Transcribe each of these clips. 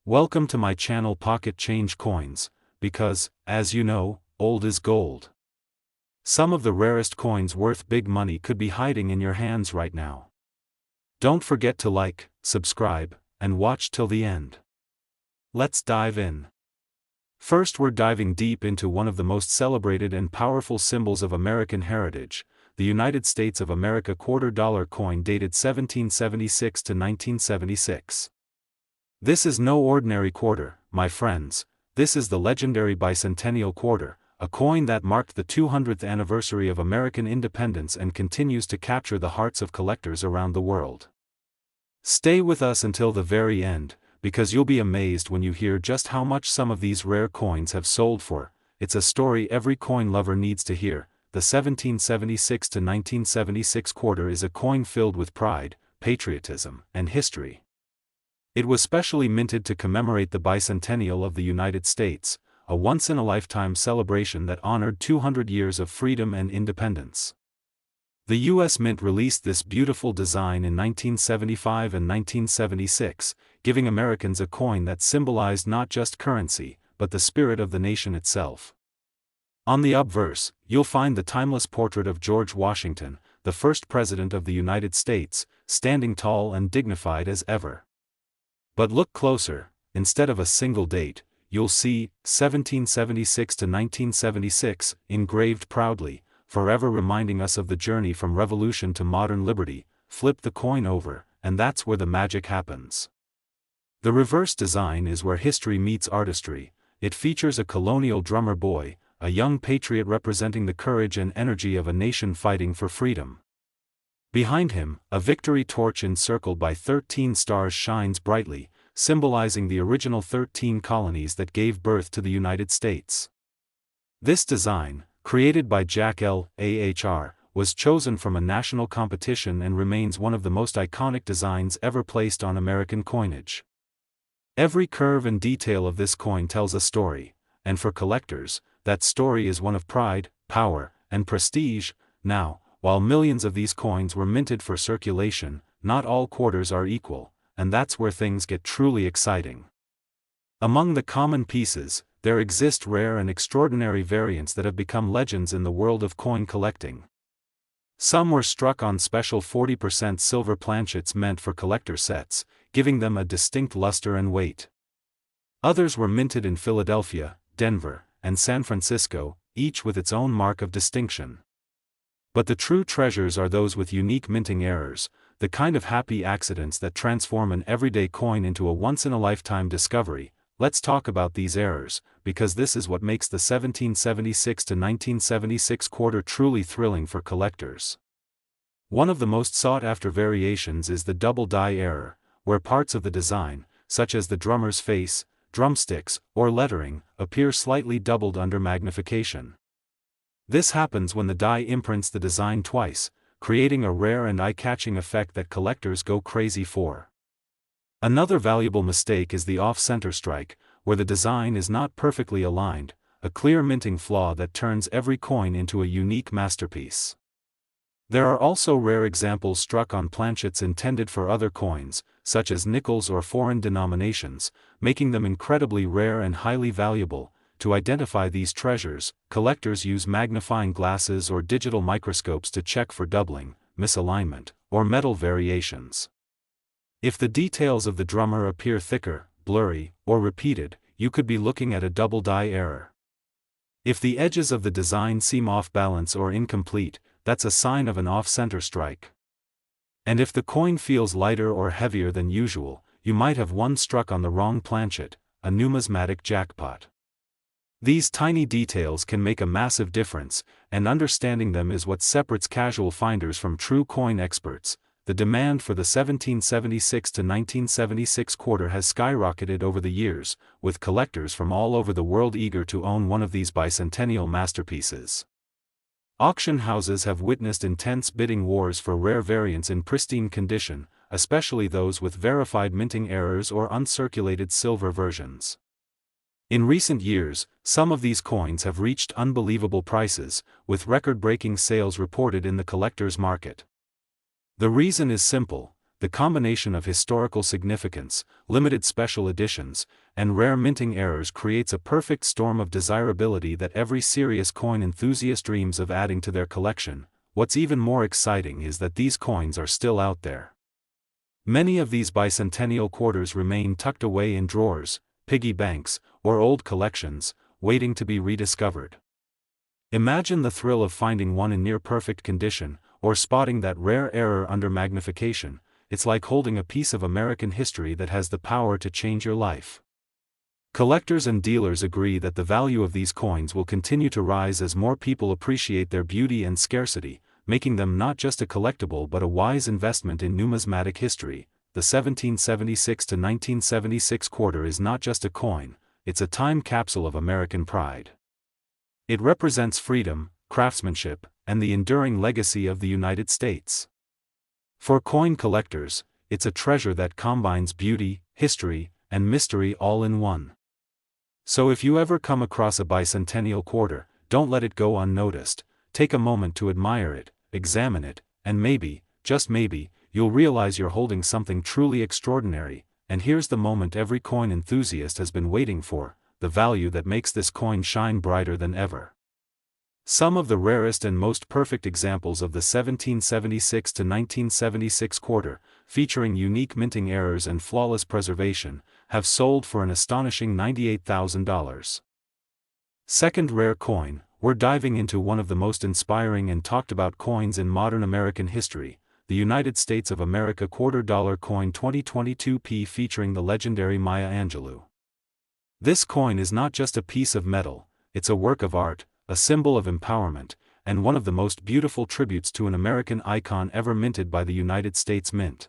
Welcome to my channel Pocket Change Coins, because, as you know, old is gold. Some of the rarest coins worth big money could be hiding in your hands right now. Don't forget to like, subscribe, and watch till the end. Let's dive in. First, we're diving deep into one of the most celebrated and powerful symbols of American heritage, the United States of America $quarter coin dated 1776 to 1976. This is no ordinary quarter, my friends. This is the legendary bicentennial quarter, a coin that marked the 200th anniversary of American independence and continues to capture the hearts of collectors around the world. Stay with us until the very end, because you'll be amazed when you hear just how much some of these rare coins have sold for. It's a story every coin lover needs to hear. The 1776 to 1976 quarter is a coin filled with pride, patriotism, and history. It was specially minted to commemorate the bicentennial of the United States, a once-in-a-lifetime celebration that honored 200 years of freedom and independence. The U.S. Mint released this beautiful design in 1975 and 1976, giving Americans a coin that symbolized not just currency, but the spirit of the nation itself. On the obverse, you'll find the timeless portrait of George Washington, the first President of the United States, standing tall and dignified as ever. But look closer, instead of a single date, you'll see 1776 to 1976 engraved proudly, forever reminding us of the journey from revolution to modern liberty. Flip the coin over, and that's where the magic happens. The reverse design is where history meets artistry. It features a colonial drummer boy, a young patriot representing the courage and energy of a nation fighting for freedom. Behind him, a victory torch encircled by 13 stars shines brightly, symbolizing the original 13 colonies that gave birth to the United States. This design, created by Jack L. Ahr, was chosen from a national competition and remains one of the most iconic designs ever placed on American coinage. Every curve and detail of this coin tells a story, and for collectors, that story is one of pride, power, and prestige. Now, while millions of these coins were minted for circulation, not all quarters are equal, and that's where things get truly exciting. Among the common pieces, there exist rare and extraordinary variants that have become legends in the world of coin collecting. Some were struck on special 40% silver planchets meant for collector sets, giving them a distinct luster and weight. Others were minted in Philadelphia, Denver, and San Francisco, each with its own mark of distinction. But the true treasures are those with unique minting errors, the kind of happy accidents that transform an everyday coin into a once-in-a-lifetime discovery. Let's talk about these errors, because this is what makes the 1776 to 1976 quarter truly thrilling for collectors. One of the most sought-after variations is the double die error, where parts of the design, such as the drummer's face, drumsticks, or lettering, appear slightly doubled under magnification. This happens when the die imprints the design twice, creating a rare and eye-catching effect that collectors go crazy for. Another valuable mistake is the off-center strike, where the design is not perfectly aligned, a clear minting flaw that turns every coin into a unique masterpiece. There are also rare examples struck on planchets intended for other coins, such as nickels or foreign denominations, making them incredibly rare and highly valuable. To identify these treasures, collectors use magnifying glasses or digital microscopes to check for doubling, misalignment, or metal variations. If the details of the drummer appear thicker, blurry, or repeated, you could be looking at a double die error. If the edges of the design seem off balance or incomplete, that's a sign of an off-center strike. And if the coin feels lighter or heavier than usual, you might have one struck on the wrong planchet, a numismatic jackpot. These tiny details can make a massive difference, and understanding them is what separates casual finders from true coin experts. The demand for the 1776 to 1976 quarter has skyrocketed over the years, with collectors from all over the world eager to own one of these bicentennial masterpieces. Auction houses have witnessed intense bidding wars for rare variants in pristine condition, especially those with verified minting errors or uncirculated silver versions. In recent years, some of these coins have reached unbelievable prices, with record-breaking sales reported in the collector's market. The reason is simple: the combination of historical significance, limited special editions, and rare minting errors creates a perfect storm of desirability that every serious coin enthusiast dreams of adding to their collection. What's even more exciting is that these coins are still out there. Many of these bicentennial quarters remain tucked away in drawers, piggy banks, or old collections, waiting to be rediscovered. Imagine the thrill of finding one in near-perfect condition, or spotting that rare error under magnification. It's like holding a piece of American history that has the power to change your life. Collectors and dealers agree that the value of these coins will continue to rise as more people appreciate their beauty and scarcity, making them not just a collectible but a wise investment in numismatic history. The 1776 to 1976 quarter is not just a coin, it's a time capsule of American pride. It represents freedom, craftsmanship, and the enduring legacy of the United States. For coin collectors, it's a treasure that combines beauty, history, and mystery all in one. So if you ever come across a bicentennial quarter, don't let it go unnoticed. Take a moment to admire it, examine it, and maybe, just maybe, you'll realize you're holding something truly extraordinary. And here's the moment every coin enthusiast has been waiting for, the value that makes this coin shine brighter than ever. Some of the rarest and most perfect examples of the 1776 to 1976 quarter, featuring unique minting errors and flawless preservation, have sold for an astonishing $98,000. Second rare coin, we're diving into one of the most inspiring and talked about coins in modern American history, the United States of America $quarter coin 2022p featuring the legendary Maya Angelou. This coin is not just a piece of metal, it's a work of art, a symbol of empowerment, and one of the most beautiful tributes to an American icon ever minted by the United States Mint.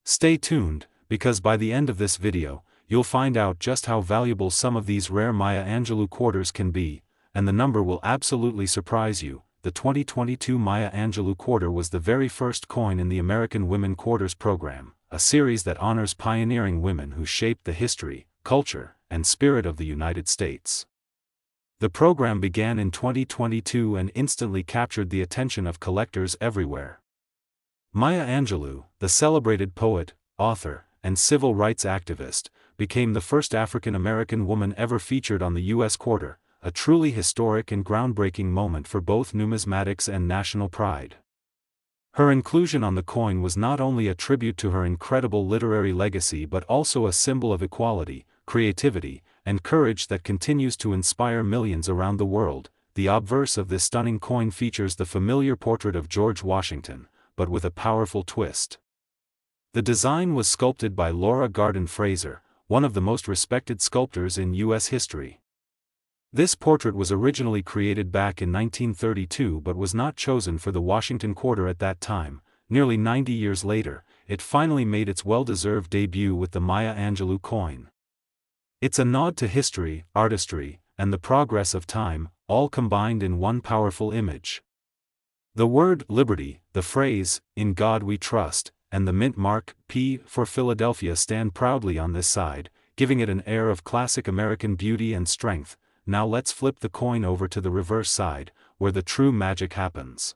Stay tuned, because by the end of this video, you'll find out just how valuable some of these rare Maya Angelou quarters can be, and the number will absolutely surprise you. The 2022 Maya Angelou quarter was the very first coin in the American Women Quarters program, a series that honors pioneering women who shaped the history, culture, and spirit of the United States. The program began in 2022 and instantly captured the attention of collectors everywhere. Maya Angelou, the celebrated poet, author, and civil rights activist, became the first African-American woman ever featured on the U.S. quarter, a truly historic and groundbreaking moment for both numismatics and national pride. Her inclusion on the coin was not only a tribute to her incredible literary legacy but also a symbol of equality, creativity, and courage that continues to inspire millions around the world. The obverse of this stunning coin features the familiar portrait of George Washington, but with a powerful twist. The design was sculpted by Laura Garden Fraser, one of the most respected sculptors in U.S. history. This portrait was originally created back in 1932 but was not chosen for the Washington quarter at that time. Nearly 90 years later, it finally made its well-deserved debut with the Maya Angelou coin. It's a nod to history, artistry, and the progress of time, all combined in one powerful image. The word liberty, the phrase, "In God We Trust," and the mint mark, P for Philadelphia stand proudly on this side, giving it an air of classic American beauty and strength. Now let's flip the coin over to the reverse side, where the true magic happens.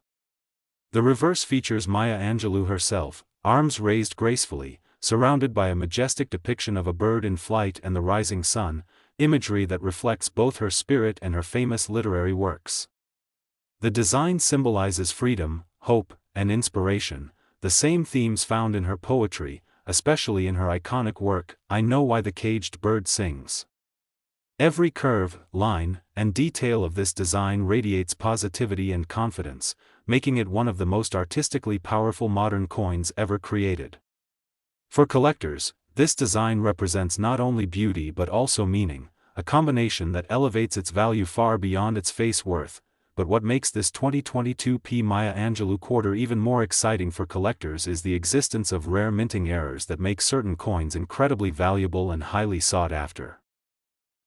The reverse features Maya Angelou herself, arms raised gracefully, surrounded by a majestic depiction of a bird in flight and the rising sun, imagery that reflects both her spirit and her famous literary works. The design symbolizes freedom, hope, and inspiration, the same themes found in her poetry, especially in her iconic work, I Know Why the Caged Bird Sings. Every curve, line, and detail of this design radiates positivity and confidence, making it one of the most artistically powerful modern coins ever created. For collectors, this design represents not only beauty but also meaning, a combination that elevates its value far beyond its face worth. But what makes this 2022p Maya Angelou quarter even more exciting for collectors is the existence of rare minting errors that make certain coins incredibly valuable and highly sought after.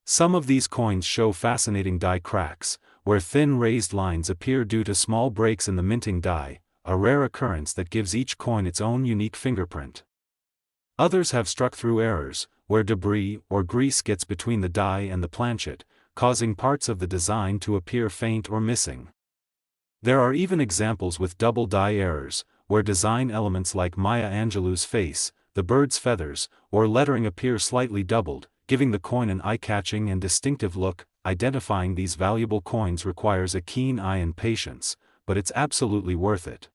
Some of these coins show fascinating die cracks, where thin raised lines appear due to small breaks in the minting die, a rare occurrence that gives each coin its own unique fingerprint. Others have struck-through errors, where debris or grease gets between the die and the planchet, causing parts of the design to appear faint or missing. There are even examples with double die errors, where design elements like Maya Angelou's face, the bird's feathers, or lettering appear slightly doubled, giving the coin an eye-catching and distinctive look. Identifying these valuable coins requires a keen eye and patience, but it's absolutely worth it.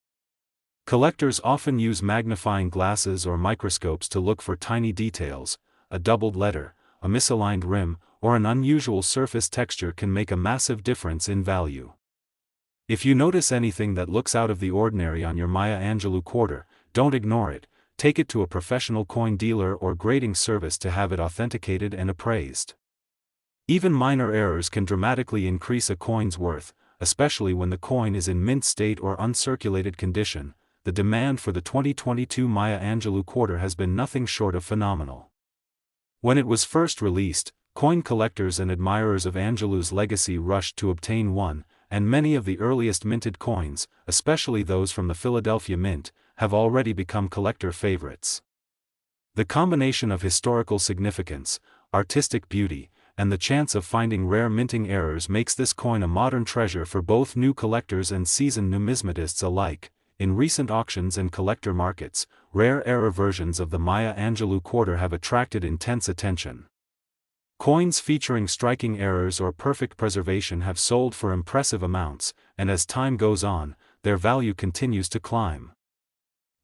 Collectors often use magnifying glasses or microscopes to look for tiny details. A doubled letter, a misaligned rim, or an unusual surface texture can make a massive difference in value. If you notice anything that looks out of the ordinary on your Maya Angelou quarter, don't ignore it. Take it to a professional coin dealer or grading service to have it authenticated and appraised. Even minor errors can dramatically increase a coin's worth, especially when the coin is in mint state or uncirculated condition. The demand for the 2022 Maya Angelou quarter has been nothing short of phenomenal. When it was first released, coin collectors and admirers of Angelou's legacy rushed to obtain one, and many of the earliest minted coins, especially those from the Philadelphia Mint, have already become collector favorites. The combination of historical significance, artistic beauty, and the chance of finding rare minting errors makes this coin a modern treasure for both new collectors and seasoned numismatists alike. In recent auctions and collector markets, rare error versions of the Maya Angelou quarter have attracted intense attention. Coins featuring striking errors or perfect preservation have sold for impressive amounts, and as time goes on, their value continues to climb.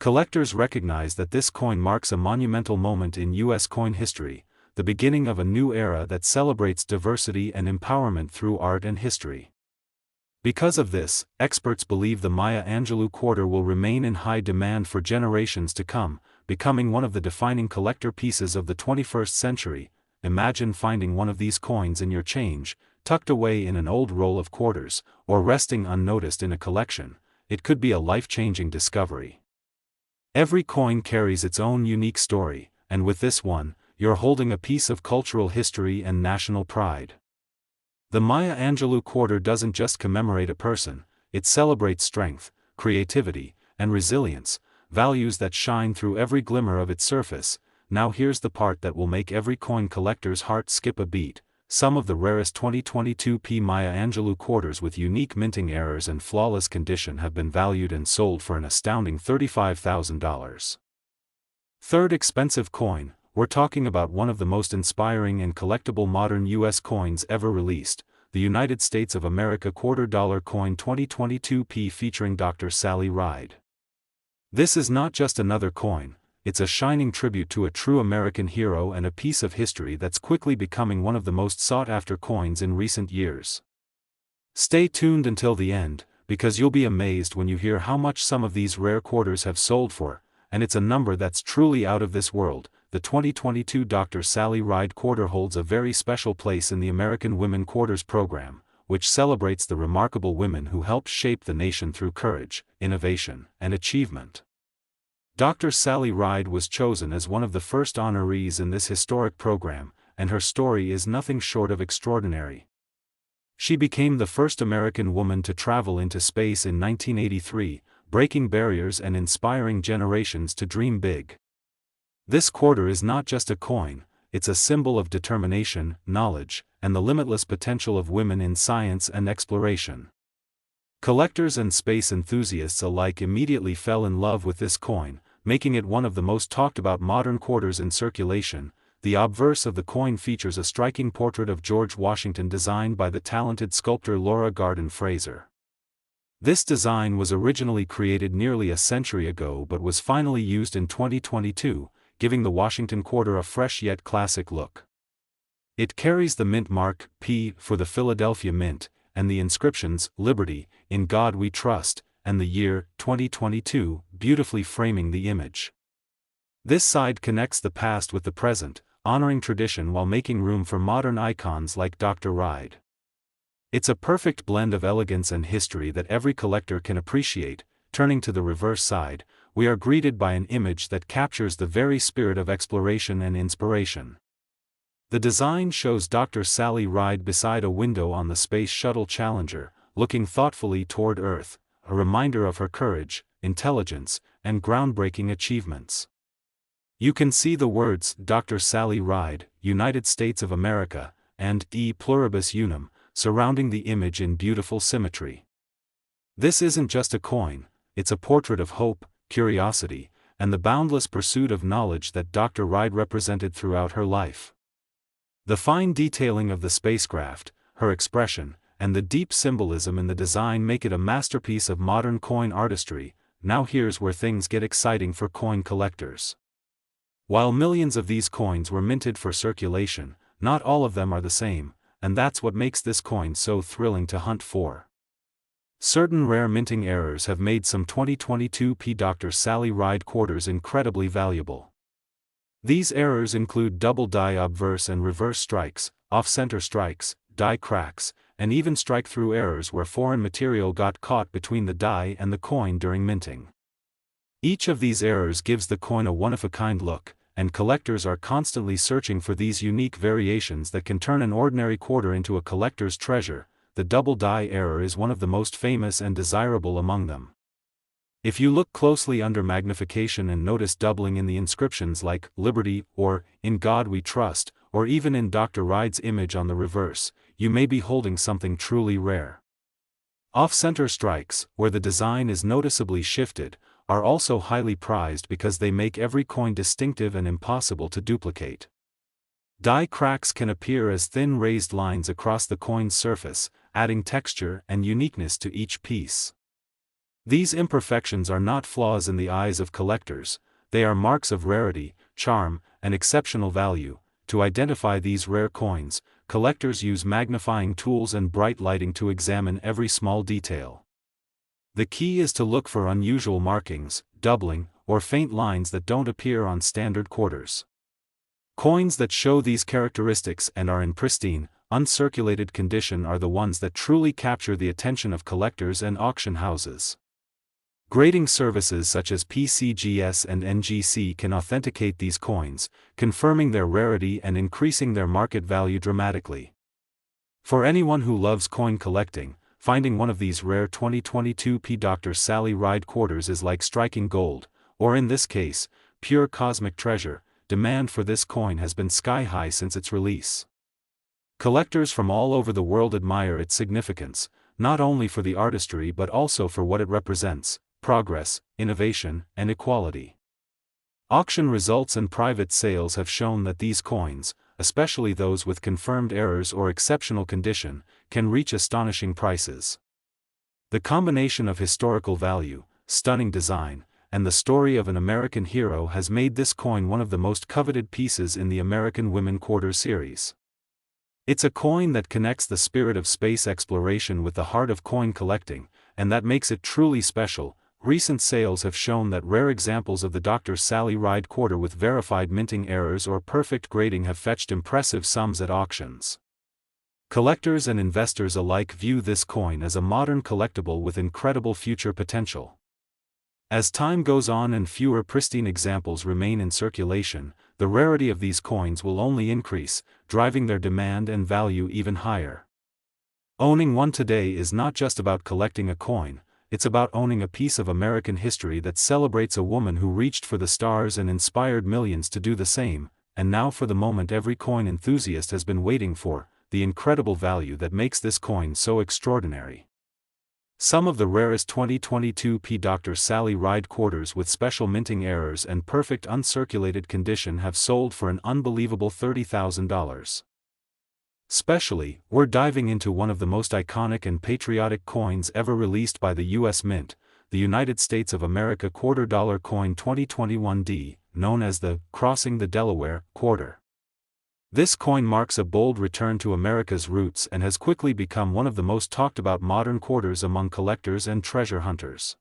Collectors recognize that this coin marks a monumental moment in U.S. coin history, the beginning of a new era that celebrates diversity and empowerment through art and history. Because of this, experts believe the Maya Angelou quarter will remain in high demand for generations to come, becoming one of the defining collector pieces of the 21st century. Imagine finding one of these coins in your change, tucked away in an old roll of quarters, or resting unnoticed in a collection. It could be a life-changing discovery. Every coin carries its own unique story, and with this one, you're holding a piece of cultural history and national pride. The Maya Angelou quarter doesn't just commemorate a person, it celebrates strength, creativity, and resilience, values that shine through every glimmer of its surface. Now here's the part that will make every coin collector's heart skip a beat. Some of the rarest 2022 Maya Angelou quarters with unique minting errors and flawless condition have been valued and sold for an astounding $35,000. Third expensive coin. We're talking about one of the most inspiring and collectible modern U.S. coins ever released, the United States of America $quarter coin 2022 featuring Dr. Sally Ride. This is not just another coin, it's a shining tribute to a true American hero and a piece of history that's quickly becoming one of the most sought-after coins in recent years. Stay tuned until the end, because you'll be amazed when you hear how much some of these rare quarters have sold for, and it's a number that's truly out of this world. The 2022 Dr. Sally Ride quarter holds a very special place in the American Women Quarters program, which celebrates the remarkable women who helped shape the nation through courage, innovation, and achievement. Dr. Sally Ride was chosen as one of the first honorees in this historic program, and her story is nothing short of extraordinary. She became the first American woman to travel into space in 1983, breaking barriers and inspiring generations to dream big. This quarter is not just a coin, it's a symbol of determination, knowledge, and the limitless potential of women in science and exploration. Collectors and space enthusiasts alike immediately fell in love with this coin, making it one of the most talked about modern quarters in circulation. The obverse of the coin features a striking portrait of George Washington designed by the talented sculptor Laura Garden Fraser. This design was originally created nearly a century ago but was finally used in 2022, giving the Washington quarter a fresh yet classic look. It carries the mint mark, P, for the Philadelphia Mint, and the inscriptions, Liberty, In God We Trust, and the year, 2022, beautifully framing the image. This side connects the past with the present, honoring tradition while making room for modern icons like Dr. Ride. It's a perfect blend of elegance and history that every collector can appreciate. Turning to the reverse side, we are greeted by an image that captures the very spirit of exploration and inspiration. The design shows Dr. Sally Ride beside a window on the Space Shuttle Challenger, looking thoughtfully toward Earth, a reminder of her courage, intelligence, and groundbreaking achievements. You can see the words Dr. Sally Ride, United States of America, and E Pluribus Unum, surrounding the image in beautiful symmetry. This isn't just a coin, it's a portrait of hope, curiosity, and the boundless pursuit of knowledge that Dr. Ride represented throughout her life. The fine detailing of the spacecraft, her expression, and the deep symbolism in the design make it a masterpiece of modern coin artistry. Now here's where things get exciting for coin collectors. While millions of these coins were minted for circulation, not all of them are the same, and that's what makes this coin so thrilling to hunt for. Certain rare minting errors have made some 2022 Dr. Sally Ride quarters incredibly valuable. These errors include double die obverse and reverse strikes, off-center strikes, die cracks, and even strike-through errors where foreign material got caught between the die and the coin during minting. Each of these errors gives the coin a one-of-a-kind look, and collectors are constantly searching for these unique variations that can turn an ordinary quarter into a collector's treasure. The double die error is one of the most famous and desirable among them. If you look closely under magnification and notice doubling in the inscriptions like Liberty or In God We Trust, or even in Dr. Ride's image on the reverse, you may be holding something truly rare. Off-center strikes, where the design is noticeably shifted, are also highly prized because they make every coin distinctive and impossible to duplicate. Die cracks can appear as thin raised lines across the coin's surface, adding texture and uniqueness to each piece. These imperfections are not flaws in the eyes of collectors, they are marks of rarity, charm, and exceptional value. To identify these rare coins, collectors use magnifying tools and bright lighting to examine every small detail. The key is to look for unusual markings, doubling, or faint lines that don't appear on standard quarters. Coins that show these characteristics and are in pristine, uncirculated condition are the ones that truly capture the attention of collectors and auction houses. Grading services such as PCGS and NGC can authenticate these coins, confirming their rarity and increasing their market value dramatically. For anyone who loves coin collecting, finding one of these rare 2022 Dr. Sally Ride quarters is like striking gold, or in this case, pure cosmic treasure. Demand for this coin has been sky-high since its release. Collectors from all over the world admire its significance, not only for the artistry but also for what it represents: progress, innovation, and equality. Auction results and private sales have shown that these coins, especially those with confirmed errors or exceptional condition, can reach astonishing prices. The combination of historical value, stunning design, and the story of an American hero has made this coin one of the most coveted pieces in the American Women Quarter series. It's a coin that connects the spirit of space exploration with the heart of coin collecting, and that makes it truly special. Recent sales have shown that rare examples of the Dr. Sally Ride quarter with verified minting errors or perfect grading have fetched impressive sums at auctions. Collectors and investors alike view this coin as a modern collectible with incredible future potential. As time goes on and fewer pristine examples remain in circulation, the rarity of these coins will only increase, driving their demand and value even higher. Owning one today is not just about collecting a coin, it's about owning a piece of American history that celebrates a woman who reached for the stars and inspired millions to do the same. And now for the moment every coin enthusiast has been waiting for, the incredible value that makes this coin so extraordinary. Some of the rarest 2022 Dr. Sally Ride quarters with special minting errors and perfect uncirculated condition have sold for an unbelievable $30,000. Especially, we're diving into one of the most iconic and patriotic coins ever released by the U.S. Mint, the United States of America $quarter coin 2021D, known as the Crossing the Delaware quarter. This coin marks a bold return to America's roots and has quickly become one of the most talked about modern quarters among collectors and treasure hunters.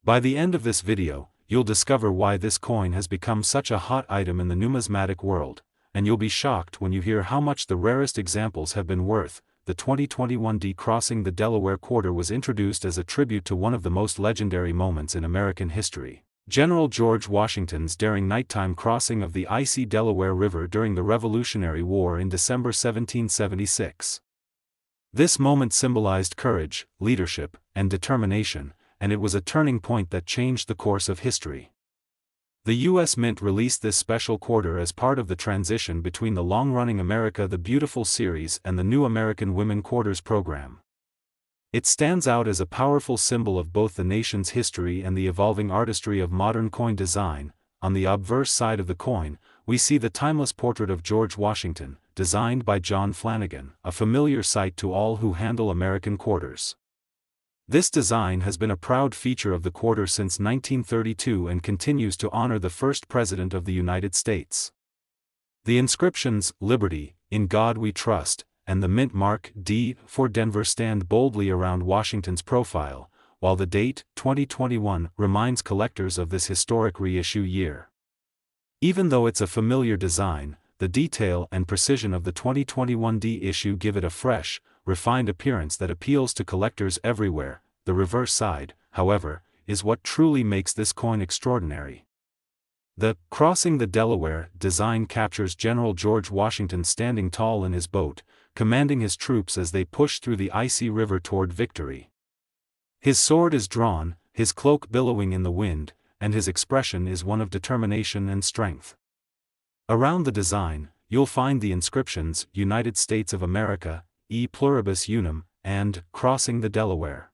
By the end of this video, you'll discover why this coin has become such a hot item in the numismatic world, and you'll be shocked when you hear how much the rarest examples have been worth. The 2021D Crossing the Delaware quarter was introduced as a tribute to one of the most legendary moments in American history: General George Washington's daring nighttime crossing of the icy Delaware River during the Revolutionary War in December 1776. This moment symbolized courage, leadership, and determination, and it was a turning point that changed the course of history. The U.S. Mint released this special quarter as part of the transition between the long-running America the Beautiful series and the new American Women Quarters program. It stands out as a powerful symbol of both the nation's history and the evolving artistry of modern coin design. On the obverse side of the coin, we see the timeless portrait of George Washington, designed by John Flanagan, a familiar sight to all who handle American quarters. This design has been a proud feature of the quarter since 1932 and continues to honor the first President of the United States. The inscriptions, "Liberty, in God We Trust," and the mint mark D for Denver stand boldly around Washington's profile, while the date, 2021, reminds collectors of this historic reissue year. Even though it's a familiar design, the detail and precision of the 2021 D issue give it a fresh, refined appearance that appeals to collectors everywhere. The reverse side, however, is what truly makes this coin extraordinary. The "Crossing the Delaware" design captures General George Washington standing tall in his boat, commanding his troops as they push through the icy river toward victory. His sword is drawn, his cloak billowing in the wind, and his expression is one of determination and strength. Around the design, you'll find the inscriptions, "United States of America, E Pluribus Unum," and "Crossing the Delaware."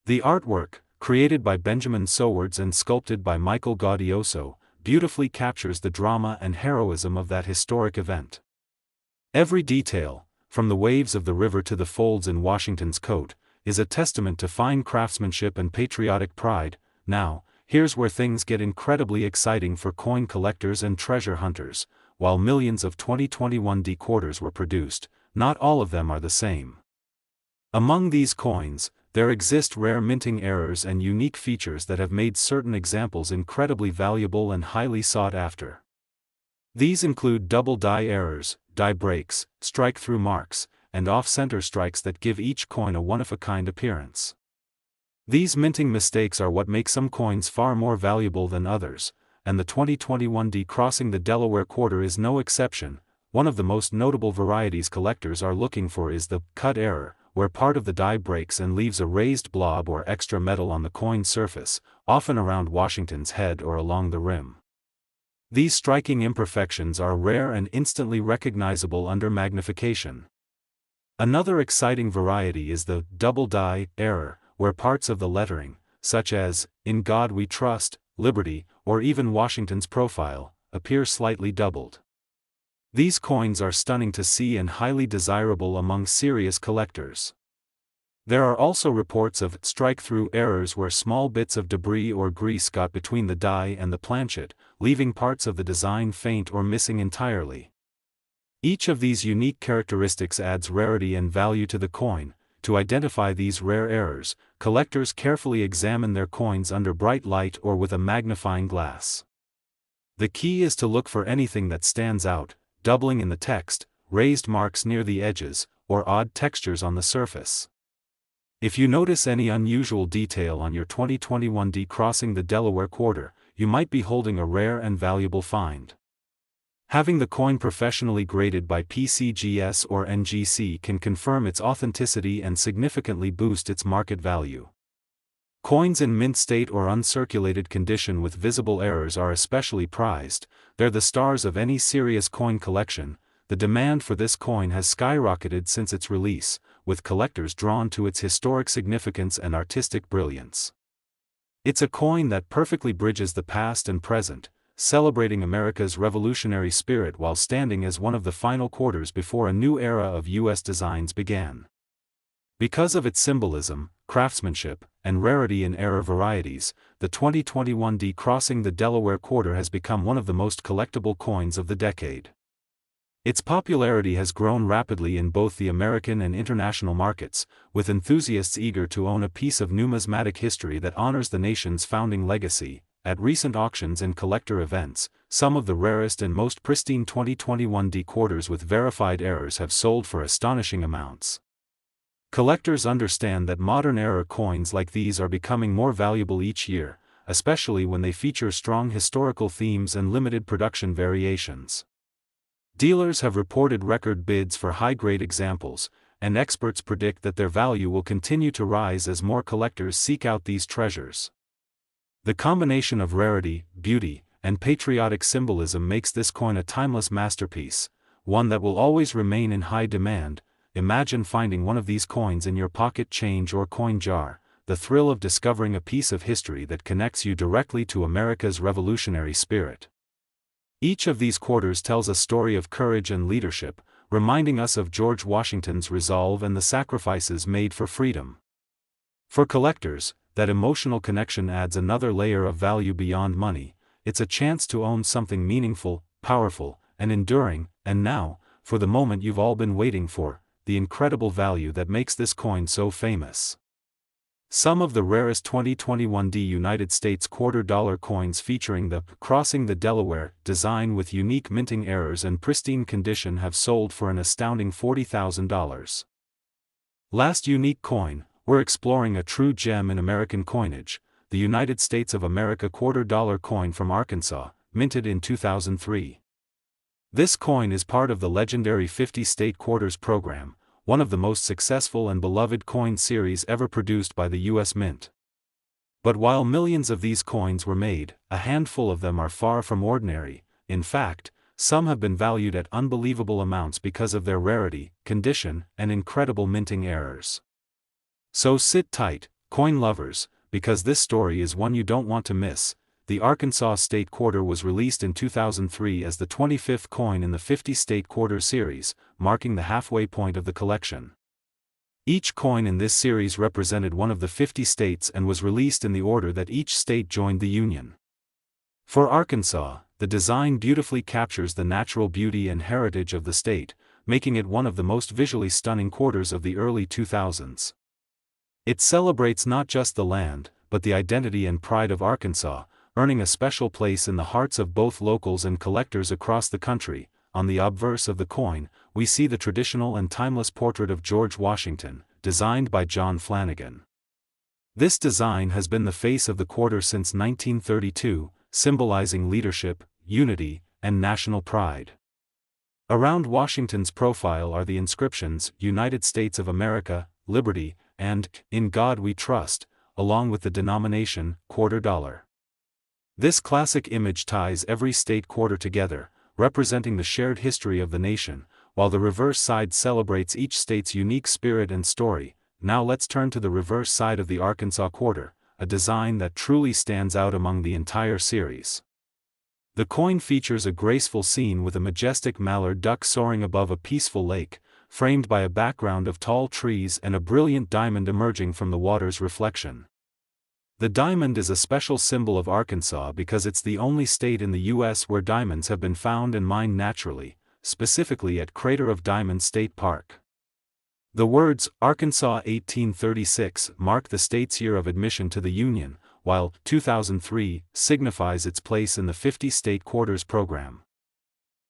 The artwork, created by Benjamin Sowards and sculpted by Michael Gaudioso, beautifully captures the drama and heroism of that historic event. Every detail, from the waves of the river to the folds in Washington's coat, is a testament to fine craftsmanship and patriotic pride. Now, here's where things get incredibly exciting for coin collectors and treasure hunters. While millions of 2021 D quarters were produced, not all of them are the same. Among these coins, there exist rare minting errors and unique features that have made certain examples incredibly valuable and highly sought after. These include double die errors, die breaks, strike-through marks, and off-center strikes that give each coin a one-of-a-kind appearance. These minting mistakes are what make some coins far more valuable than others, and the 2021 D Crossing the Delaware quarter is no exception. One of the most notable varieties collectors are looking for is the cut error, where part of the die breaks and leaves a raised blob or extra metal on the coin surface, often around Washington's head or along the rim. These striking imperfections are rare and instantly recognizable under magnification. Another exciting variety is the double die error, where parts of the lettering, such as "In God We Trust," "Liberty," or even Washington's profile, appear slightly doubled. These coins are stunning to see and highly desirable among serious collectors. There are also reports of strike-through errors where small bits of debris or grease got between the die and the planchet, leaving parts of the design faint or missing entirely. Each of these unique characteristics adds rarity and value to the coin. To identify these rare errors, collectors carefully examine their coins under bright light or with a magnifying glass. The key is to look for anything that stands out, doubling in the text, raised marks near the edges, or odd textures on the surface. If you notice any unusual detail on your 2021 D Crossing the Delaware quarter, you might be holding a rare and valuable find. Having the coin professionally graded by PCGS or NGC can confirm its authenticity and significantly boost its market value. Coins in mint state or uncirculated condition with visible errors are especially prized. They're the stars of any serious coin collection. The demand for this coin has skyrocketed since its release, with collectors drawn to its historic significance and artistic brilliance. It's a coin that perfectly bridges the past and present, celebrating America's revolutionary spirit while standing as one of the final quarters before a new era of U.S. designs began. Because of its symbolism, craftsmanship, and rarity in error varieties, the 2021 D Crossing the Delaware quarter has become one of the most collectible coins of the decade. Its popularity has grown rapidly in both the American and international markets, with enthusiasts eager to own a piece of numismatic history that honors the nation's founding legacy. At recent auctions and collector events, some of the rarest and most pristine 2021 D quarters with verified errors have sold for astonishing amounts. Collectors understand that modern era coins like these are becoming more valuable each year, especially when they feature strong historical themes and limited production variations. Dealers have reported record bids for high-grade examples, and experts predict that their value will continue to rise as more collectors seek out these treasures. The combination of rarity, beauty, and patriotic symbolism makes this coin a timeless masterpiece, one that will always remain in high demand. imagine finding one of these coins in your pocket change or coin jar, the thrill of discovering a piece of history that connects you directly to America's revolutionary spirit. Each of these quarters tells a story of courage and leadership, reminding us of George Washington's resolve and the sacrifices made for freedom. For collectors, that emotional connection adds another layer of value beyond money. It's a chance to own something meaningful, powerful, and enduring, and now, for the moment you've all been waiting for, the incredible value that makes this coin so famous. Some of the rarest 2021 United States $quarter coins featuring the "Crossing the Delaware" design with unique minting errors and pristine condition have sold for an astounding $40,000. Last unique coin, we're exploring a true gem in American coinage, the United States of America $quarter coin from Arkansas, minted in 2003. This coin is part of the legendary 50-state quarters program, one of the most successful and beloved coin series ever produced by the U.S. Mint. But while millions of these coins were made, a handful of them are far from ordinary. In fact, some have been valued at unbelievable amounts because of their rarity, condition, and incredible minting errors. So sit tight, coin lovers, because this story is one you don't want to miss. The Arkansas State Quarter was released in 2003 as the 25th coin in the 50-state quarter series, marking the halfway point of the collection. Each coin in this series represented one of the 50 states and was released in the order that each state joined the Union. For Arkansas, the design beautifully captures the natural beauty and heritage of the state, making it one of the most visually stunning quarters of the early 2000s. It celebrates not just the land, but the identity and pride of Arkansas, earning a special place in the hearts of both locals and collectors across the country. On the obverse of the coin, we see the traditional and timeless portrait of George Washington, designed by John Flanagan. This design has been the face of the quarter since 1932, symbolizing leadership, unity, and national pride. Around Washington's profile are the inscriptions, "United States of America, Liberty," and "In God We Trust," along with the denomination, $quarter. This classic image ties every state quarter together, representing the shared history of the nation, while the reverse side celebrates each state's unique spirit and story. Now let's turn to the reverse side of the Arkansas quarter, a design that truly stands out among the entire series. The coin features a graceful scene with a majestic mallard duck soaring above a peaceful lake, framed by a background of tall trees and a brilliant diamond emerging from the water's reflection. The diamond is a special symbol of Arkansas because it's the only state in the U.S. where diamonds have been found and mined naturally, specifically at Crater of Diamonds State Park. The words, "Arkansas 1836" mark the state's year of admission to the Union, while 2003 signifies its place in the 50-state quarters program.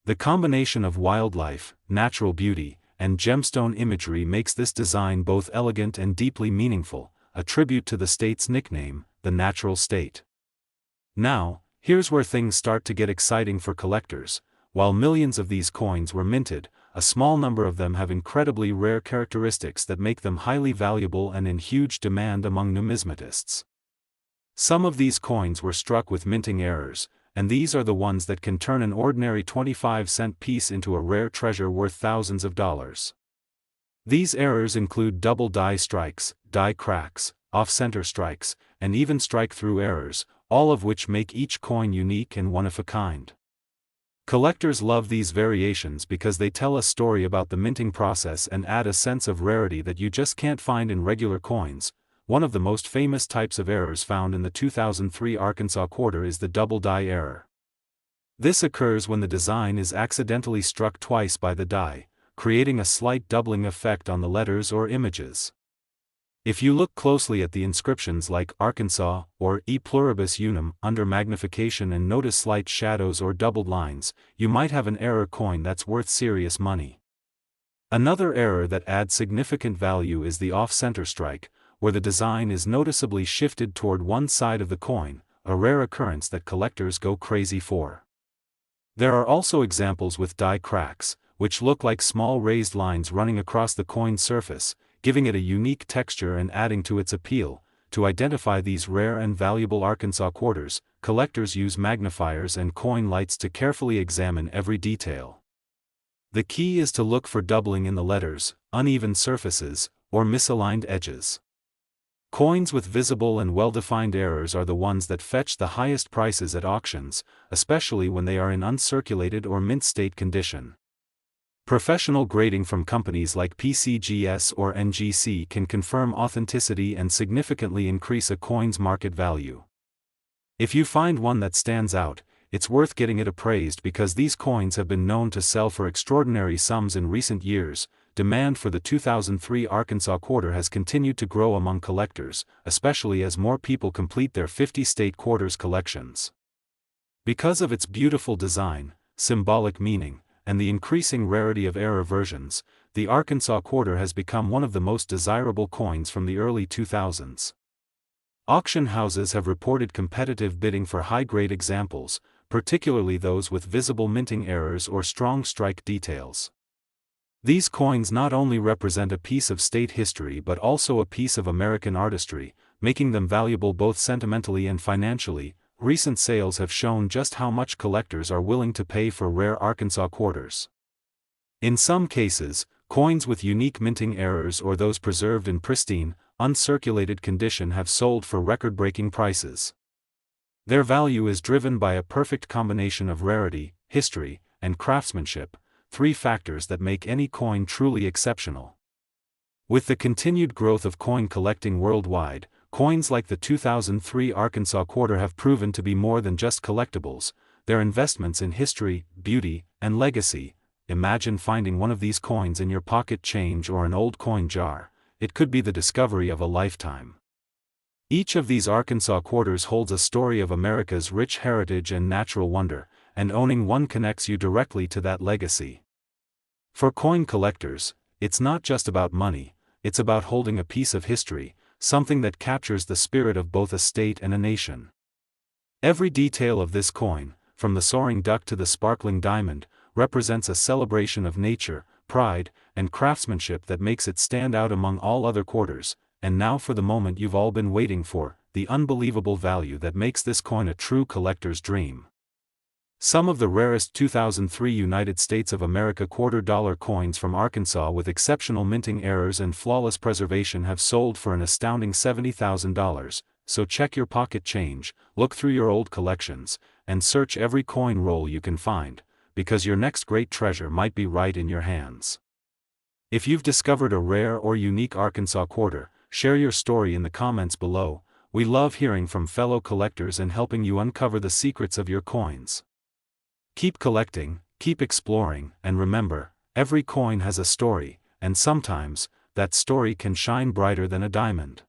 The combination of wildlife, natural beauty, and gemstone imagery makes this design both elegant and deeply meaningful, a tribute to the state's nickname, the Natural State. Now, here's where things start to get exciting for collectors. While millions of these coins were minted, a small number of them have incredibly rare characteristics that make them highly valuable and in huge demand among numismatists. Some of these coins were struck with minting errors, and these are the ones that can turn an ordinary 25-cent piece into a rare treasure worth thousands of dollars. These errors include double die strikes, die cracks, off-center strikes, and even strike-through errors, all of which make each coin unique and one of a kind. Collectors love these variations because they tell a story about the minting process and add a sense of rarity that you just can't find in regular coins. One of the most famous types of errors found in the 2003 Arkansas quarter is the double die error. This occurs when the design is accidentally struck twice by the die, creating a slight doubling effect on the letters or images. If you look closely at the inscriptions like Arkansas or E pluribus unum under magnification and notice slight shadows or doubled lines, you might have an error coin that's worth serious money. Another error that adds significant value is the off-center strike, where the design is noticeably shifted toward one side of the coin, a rare occurrence that collectors go crazy for. There are also examples with die cracks, which look like small raised lines running across the coin's surface, giving it a unique texture and adding to its appeal. To identify these rare and valuable Arkansas quarters, collectors use magnifiers and coin lights to carefully examine every detail. The key is to look for doubling in the letters, uneven surfaces, or misaligned edges. Coins with visible and well-defined errors are the ones that fetch the highest prices at auctions, especially when they are in uncirculated or mint state condition. Professional grading from companies like PCGS or NGC can confirm authenticity and significantly increase a coin's market value. If you find one that stands out, it's worth getting it appraised because these coins have been known to sell for extraordinary sums in recent years. Demand for the 2003 Arkansas quarter has continued to grow among collectors, especially as more people complete their 50-state quarters collections. Because of its beautiful design, symbolic meaning, and the increasing rarity of error versions, the Arkansas quarter has become one of the most desirable coins from the early 2000s. Auction houses have reported competitive bidding for high-grade examples, particularly those with visible minting errors or strong strike details. These coins not only represent a piece of state history but also a piece of American artistry, making them valuable both sentimentally and financially. Recent sales have shown just how much collectors are willing to pay for rare Arkansas quarters. In some cases, coins with unique minting errors or those preserved in pristine, uncirculated condition have sold for record-breaking prices. Their value is driven by a perfect combination of rarity, history, and craftsmanship, three factors that make any coin truly exceptional. With the continued growth of coin collecting worldwide, coins like the 2003 Arkansas quarter have proven to be more than just collectibles, they're investments in history, beauty, and legacy. Imagine finding one of these coins in your pocket change or an old coin jar. It could be the discovery of a lifetime. Each of these Arkansas quarters holds a story of America's rich heritage and natural wonder, and owning one connects you directly to that legacy. For coin collectors, it's not just about money, it's about holding a piece of history, something that captures the spirit of both a state and a nation. Every detail of this coin, from the soaring duck to the sparkling diamond, represents a celebration of nature, pride, and craftsmanship that makes it stand out among all other quarters. And now for the moment you've all been waiting for, the unbelievable value that makes this coin a true collector's dream. Some of the rarest 2003 United States of America $quarter coins from Arkansas with exceptional minting errors and flawless preservation have sold for an astounding $70,000, so check your pocket change, look through your old collections, and search every coin roll you can find, because your next great treasure might be right in your hands. If you've discovered a rare or unique Arkansas quarter, share your story in the comments below. We love hearing from fellow collectors and helping you uncover the secrets of your coins. Keep collecting, keep exploring, and remember, every coin has a story, and sometimes, that story can shine brighter than a diamond.